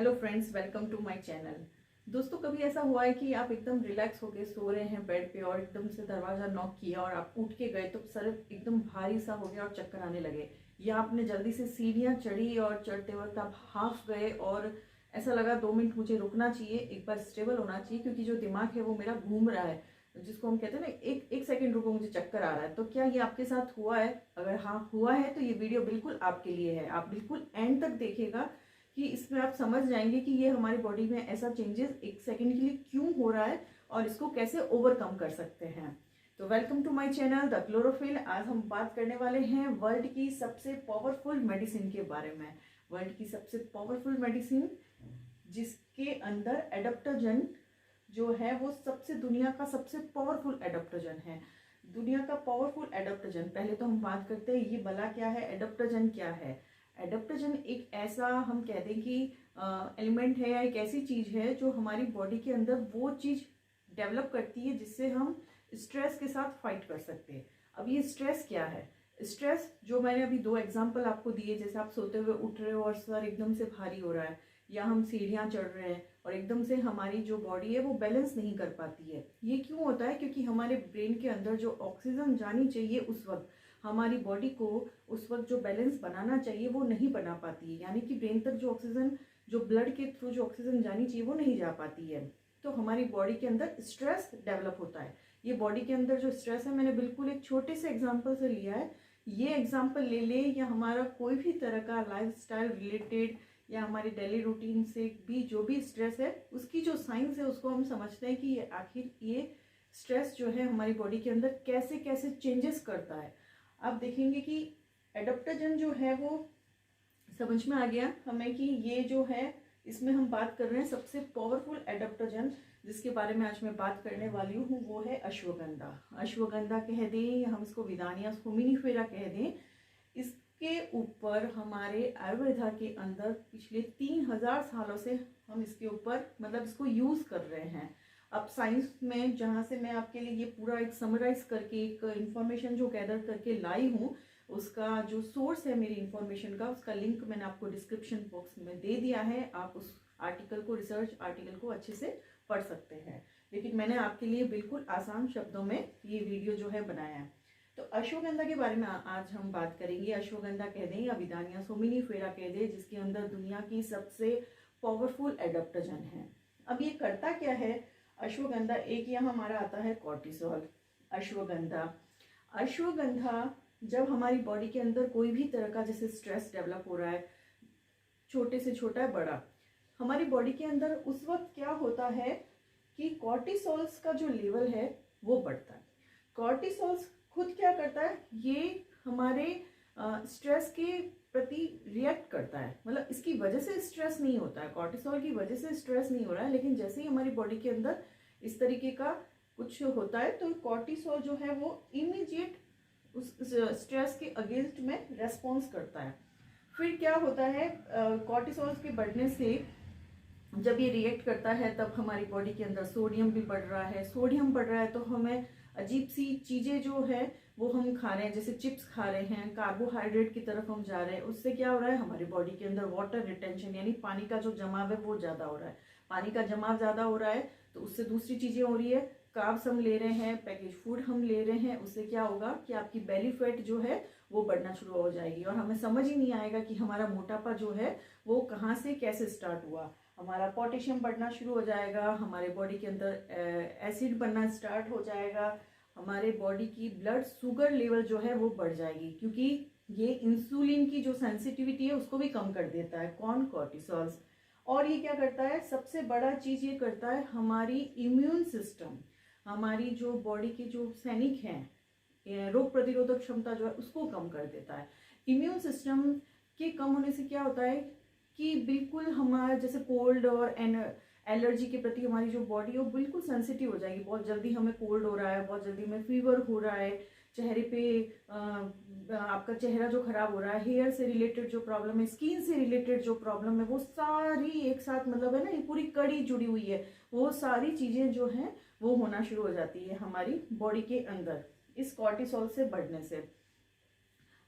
Hello friends, welcome to my channel. दोस्तों, कभी ऐसा हुआ है कि आप एकदम रिलैक्स होके सो रहे हैं बेड पे और एकदम से दरवाज़ा नॉक किया और आप उठ के गए तो सर एकदम भारी सा हो गया और चक्कर आने लगे, या आपने जल्दी से सीढ़ियाँ चढ़ी और चढ़ते वक्त आप हाफ गए और ऐसा लगा 2 मिनट मुझे रुकना चाहिए, एक बार स्टेबल होना चाहिए क्योंकि जो दिमाग है वो मेरा घूम रहा है, जिसको हम कहते हैं ना एक एक सेकंड रुको मुझे चक्कर आ रहा है। तो क्या ये आपके साथ हुआ है? अगर हाँ हुआ है तो ये वीडियो बिल्कुल आपके लिए है। आप बिल्कुल एंड तक देखिएगा कि इसमें आप समझ जाएंगे कि ये हमारी बॉडी में ऐसा चेंजेस एक सेकंड के लिए क्यों हो रहा है और इसको कैसे ओवरकम कर सकते हैं। तो welcome to my channel the chlorophyll. आज हम बात करने वाले हैं वर्ल्ड की सबसे पावरफुल मेडिसिन के बारे में। वर्ल्ड की सबसे पावरफुल मेडिसिन जिसके अंदर एडाप्टोजन जो है वो सबसे दुनिया का सबसे पावरफुल एडाप्टोजन है। दुनिया का पावरफुल एडाप्टोजन, पहले तो हम बात करते हैं ये भला क्या है, एडाप्टोजन क्या है। एडाप्टोजन एक ऐसा हम कह दें कि एलिमेंट है या एक ऐसी चीज है जो हमारी बॉडी के अंदर वो चीज डेवलप करती है जिससे हम स्ट्रेस के साथ फाइट कर सकते हैं। अब ये स्ट्रेस क्या है? स्ट्रेस जो मैंने अभी 2 एग्जांपल आपको दिए, जैसे आप सोते हुए उठ रहे हो और सर एकदम से भारी हो रहा है, या हम सीढ़ियाँ चढ़ रहे हैं और एकदम से हमारी जो बॉडी है वो बैलेंस नहीं कर पाती है। ये क्यों होता है? क्योंकि हमारे ब्रेन के अंदर जो ऑक्सीजन जानी चाहिए उस वक्त हमारी बॉडी को उस वक्त जो बैलेंस बनाना चाहिए वो नहीं बना पाती है, यानी कि ब्रेन तक जो ऑक्सीजन, जो ब्लड के थ्रू जो ऑक्सीजन जानी चाहिए वो नहीं जा पाती है। तो हमारी बॉडी के अंदर स्ट्रेस डेवलप होता है। ये बॉडी के अंदर जो स्ट्रेस है, मैंने बिल्कुल एक छोटे से एग्जाम्पल से लिया है। ये एग्जाम्पल ले ले या हमारा कोई भी तरह का लाइफस्टाइल रिलेटेड या हमारी डेली रूटीन से भी जो भी स्ट्रेस है उसकी जो साइंस है उसको हम समझते हैं कि ये आखिर ये स्ट्रेस जो है हमारी बॉडी के अंदर कैसे कैसे चेंजेस करता है। आप देखेंगे कि एडाप्टोजन जो है वो समझ में आ गया हमें कि ये जो है इसमें हम बात कर रहे हैं सबसे पावरफुल एडाप्टोजन जिसके बारे में आज मैं बात करने वाली हूँ वो है अश्वगंधा। अश्वगंधा कह दें या हम इसको विदानिया फोमिनिफेरा कह दें। इसके ऊपर हमारे आयुर्वेदा के अंदर पिछले 3000 सालों से हम इसके ऊपर मतलब इसको यूज कर रहे हैं। अब साइंस में जहाँ से मैं आपके लिए ये पूरा एक समराइज करके एक इंफॉर्मेशन जो गैदर करके लाई हूँ, उसका जो सोर्स है मेरी इंफॉर्मेशन का, उसका लिंक मैंने आपको डिस्क्रिप्शन बॉक्स में दे दिया है। आप उस आर्टिकल को, रिसर्च आर्टिकल को अच्छे से पढ़ सकते हैं, लेकिन मैंने आपके लिए बिल्कुल आसान शब्दों में ये वीडियो जो है बनाया है। तो अश्वगंधा के बारे में आज हम बात करेंगे। अश्वगंधा कह दें या विदानिया फोमिनिफेरा कह दें, जिसके अंदर दुनिया की सबसे पावरफुल एडाप्टोजन है। अब ये करता क्या है अश्वगंधा? एक यहाँ हमारा आता है कॉर्टिसोल। अश्वगंधा जब हमारी बॉडी के अंदर कोई भी तरह का जैसे स्ट्रेस डेवलप हो रहा है, छोटे से छोटा है बड़ा, हमारी बॉडी के अंदर उस वक्त क्या होता है कि कॉर्टिसोल्स का जो लेवल है वो बढ़ता है। कॉर्टिसोल्स खुद क्या करता है, ये हमारे स्ट्रेस के प्रति रिएक्ट करता है। मतलब इसकी वजह से स्ट्रेस नहीं होता है, कॉर्टिसोल की वजह से स्ट्रेस नहीं हो रहा है, लेकिन जैसे ही हमारी बॉडी के अंदर इस तरीके का कुछ होता है तो कॉर्टिसोल जो है वो इमीडिएट उस स्ट्रेस के अगेंस्ट में रेस्पॉन्स करता है। फिर क्या होता है, कॉर्टिसोल के बढ़ने से जब ये रिएक्ट करता है तब हमारी बॉडी के अंदर सोडियम भी बढ़ रहा है। सोडियम बढ़ रहा है तो हमें अजीब सी चीज़ें जो है वो हम खा रहे हैं, जैसे चिप्स खा रहे हैं, कार्बोहाइड्रेट की तरफ हम जा रहे हैं। उससे क्या हो रहा है, हमारी बॉडी के अंदर वाटर रिटेंशन यानी पानी का जो जमाव है वो ज़्यादा हो रहा है। पानी का जमाव ज़्यादा हो रहा है तो उससे दूसरी चीज़ें हो रही है, कार्ब्स हम ले रहे हैं, पैकेज फूड हम ले रहे हैं, उससे क्या होगा कि आपकी बेली फैट जो है वो बढ़ना शुरू हो जाएगी और हमें समझ ही नहीं आएगा कि हमारा मोटापा जो है वो कहाँ से कैसे स्टार्ट हुआ। हमारा पोटेशियम बढ़ना शुरू हो जाएगा, हमारे बॉडी के अंदर एसिड बनना स्टार्ट हो जाएगा, हमारे बॉडी की ब्लड शुगर लेवल जो है वो बढ़ जाएगी, क्योंकि ये इंसुलिन की जो सेंसिटिविटी है उसको भी कम कर देता है, कौन? कॉर्टिसोल्स। और ये क्या करता है, सबसे बड़ा चीज ये करता है हमारी इम्यून सिस्टम, हमारी जो बॉडी के जो सैनिक हैं, रोग प्रतिरोधक क्षमता जो है उसको कम कर देता है। इम्यून सिस्टम के कम होने से क्या होता है कि बिल्कुल हमारा जैसे कोल्ड और एलर्जी के प्रति हमारी जो बॉडी है वो बिल्कुल सेंसिटिव हो जाएगी। बहुत जल्दी हमें कोल्ड हो रहा है, बहुत जल्दी हमें फीवर हो रहा है, चेहरे पे आपका चेहरा जो खराब हो रहा है, हेयर से रिलेटेड जो प्रॉब्लम है, स्किन से रिलेटेड जो प्रॉब्लम है, वो सारी एक साथ मतलब है ना, ये पूरी कड़ी जुड़ी हुई है। वो सारी चीज़ें जो हैं वो होना शुरू हो जाती है हमारी बॉडी के अंदर इस कॉर्टिसोल से बढ़ने से।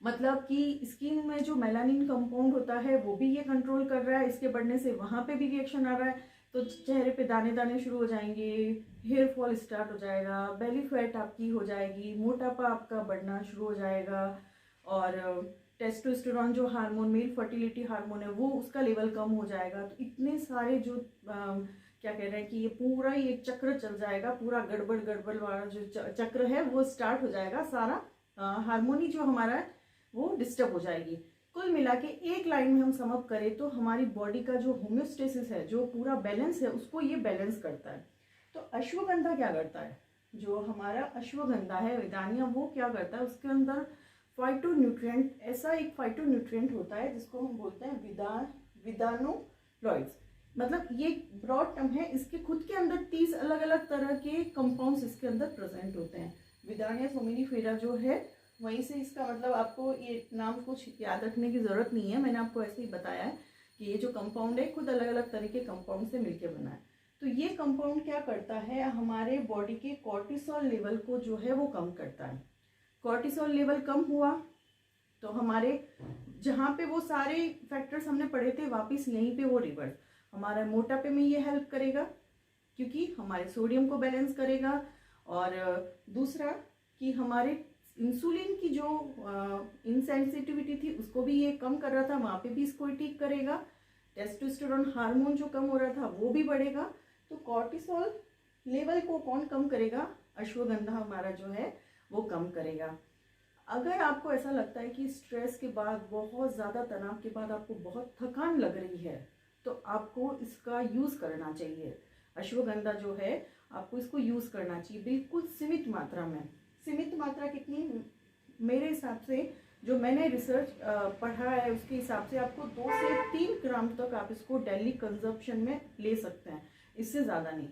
मतलब कि स्किन में जो मेलानिन कंपाउंड होता है वो भी ये कंट्रोल कर रहा है, इसके बढ़ने से वहाँ पे भी रिएक्शन आ रहा है, तो चेहरे पे दाने दाने शुरू हो जाएंगे, हेयर फॉल स्टार्ट हो जाएगा, बेली फैट आपकी हो जाएगी, मोटापा आपका बढ़ना शुरू हो जाएगा, और टेस्टोस्टेरोन जो हार्मोन, मेल फर्टिलिटी हार्मोन है, वो उसका लेवल कम हो जाएगा। तो इतने सारे जो क्या कह रहे हैं कि ये पूरा ही एक चक्र चल जाएगा, पूरा गड़बड़ गड़बड़ वाला जो चक्र है वो स्टार्ट हो जाएगा, सारा हार्मोनी जो हमारा है वो डिस्टर्ब हो जाएगी। कुल मिला के एक लाइन में हम सम अप करें तो हमारी बॉडी का जो होम्योस्टेसिस है, जो पूरा बैलेंस है, उसको ये बैलेंस करता है। तो अश्वगंधा क्या करता है, जो हमारा अश्वगंधा है विदानिया, वो क्या करता है, उसके अंदर फाइटोन्यूट्रिएंट, ऐसा एक फाइटोन्यूट्रिएंट होता है जिसको हम बोलते हैं विदानोलॉइड्स। मतलब ये ब्रॉड टर्म है, इसके खुद के अंदर 30 अलग अलग तरह के कंपाउंड्स इसके अंदर प्रेजेंट होते हैं। विदानिया सोमिनिफेरा जो है, वहीं से इसका मतलब आपको ये नाम कुछ याद रखने की ज़रूरत नहीं है, मैंने आपको ऐसे ही बताया है कि ये जो कंपाउंड है खुद अलग अलग तरह के कंपाउंड से मिलकर बना है। तो ये कंपाउंड क्या करता है, हमारे बॉडी के कॉर्टिसोल लेवल को जो है वो कम करता है। कॉर्टिसोल लेवल कम हुआ तो हमारे जहाँ पे वो सारे फैक्टर्स हमने पढ़े थे वापस यहीं पे वो रिवर्स, हमारा मोटापे में ये हेल्प करेगा क्योंकि हमारे सोडियम को बैलेंस करेगा, और दूसरा कि हमारे इंसुलिन की जो इनसेंसिटिविटी थी उसको भी ये कम कर रहा था, वहाँ पे भी इसको ठीक करेगा। टेस्टोस्टेरोन हार्मोन जो कम हो रहा था वो भी बढ़ेगा। तो कॉर्टिसोल लेवल को कौन कम करेगा, अश्वगंधा हमारा जो है वो कम करेगा। अगर आपको ऐसा लगता है कि स्ट्रेस के बाद, बहुत ज़्यादा तनाव के बाद आपको बहुत थकान लग रही है, तो आपको इसका यूज़ करना चाहिए। अश्वगंधा जो है आपको इसको यूज़ करना चाहिए, बिल्कुल सीमित मात्रा में। सीमित मात्रा कितनी, मेरे हिसाब से जो मैंने रिसर्च पढ़ा है उसके हिसाब से आपको 2 से 3 ग्राम तक आप इसको डेली कंजप्शन में ले सकते हैं, इससे ज़्यादा नहीं।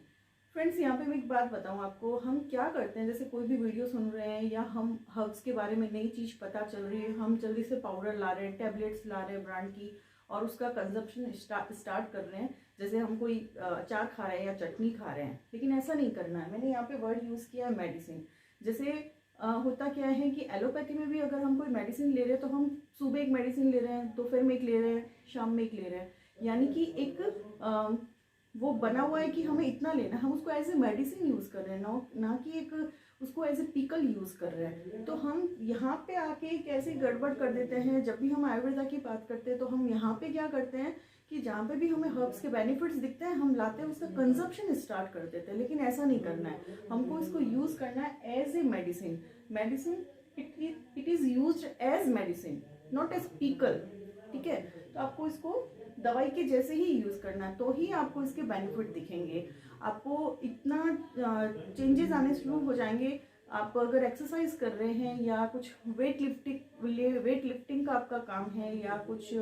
फ्रेंड्स, यहाँ पे मैं एक बात बताऊँ आपको, हम क्या करते हैं, जैसे कोई भी वीडियो सुन रहे हैं या हम हर्ब्स के बारे में नई चीज़ पता चल रही है, हम जल्दी से पाउडर ला रहे हैं, टैबलेट्स ला रहे हैं ब्रांड की, और उसका कंजप्शन स्टार्ट कर रहे हैं। जैसे हम कोई अचार खा रहे हैं या चटनी खा रहे हैं, लेकिन ऐसा नहीं करना है। मैंने यहाँ पे वर्ड यूज़ किया है मेडिसिन। जैसे होता क्या है कि एलोपैथी में भी अगर हम कोई मेडिसिन ले रहे हैं तो हम सुबह एक मेडिसिन ले रहे हैं, दोपहर में एक ले रहे हैं, शाम में एक ले रहे हैं, यानी कि एक वो बना हुआ है कि हमें इतना लेना, हम उसको एज ए मेडिसिन यूज़ कर रहे हैं, ना कि एक उसको एज ए पिकल यूज़ कर रहे हैं। तो हम यहाँ पे आके कैसे गड़बड़ कर देते हैं, जब भी हम आयुर्वेदा की बात करते हैं तो हम यहाँ पे क्या करते हैं कि जहाँ पे भी हमें हर्ब्स के बेनिफिट्स दिखते हैं हम लाते हैं, उसका कंजप्शन स्टार्ट कर देते हैं। लेकिन ऐसा नहीं करना है, हमको इसको यूज़ करना है as a medicine. Medicine it is used as medicine, not as pickle. ठीक है, तो आपको इसको दवाई के जैसे ही यूज़ करना है, तो ही आपको इसके बेनिफिट दिखेंगे। आपको इतना चेंजेस आने शुरू हो जाएंगे। आप अगर एक्सरसाइज कर रहे हैं या कुछ वेट लिफ्टिंग का आपका काम है, या कुछ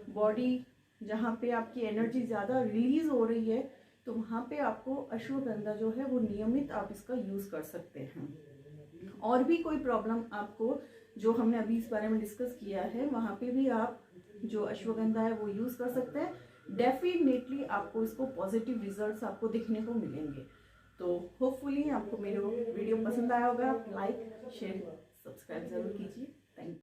बॉडी जहाँ पे आपकी एनर्जी ज़्यादा रिलीज हो रही है, तो वहाँ पे आपको अश्वगंधा जो है वो नियमित आप इसका यूज़ कर सकते हैं। और भी कोई प्रॉब्लम आपको जो हमने अभी इस बारे में डिस्कस किया है, वहाँ पे भी आप जो अश्वगंधा है वो यूज़ कर सकते हैं। डेफिनेटली आपको इसको पॉजिटिव रिजल्ट्स आपको दिखने को मिलेंगे। तो होपफुली आपको मेरा वीडियो पसंद आया होगा। आप लाइक, शेयर, सब्सक्राइब ज़रूर कीजिए।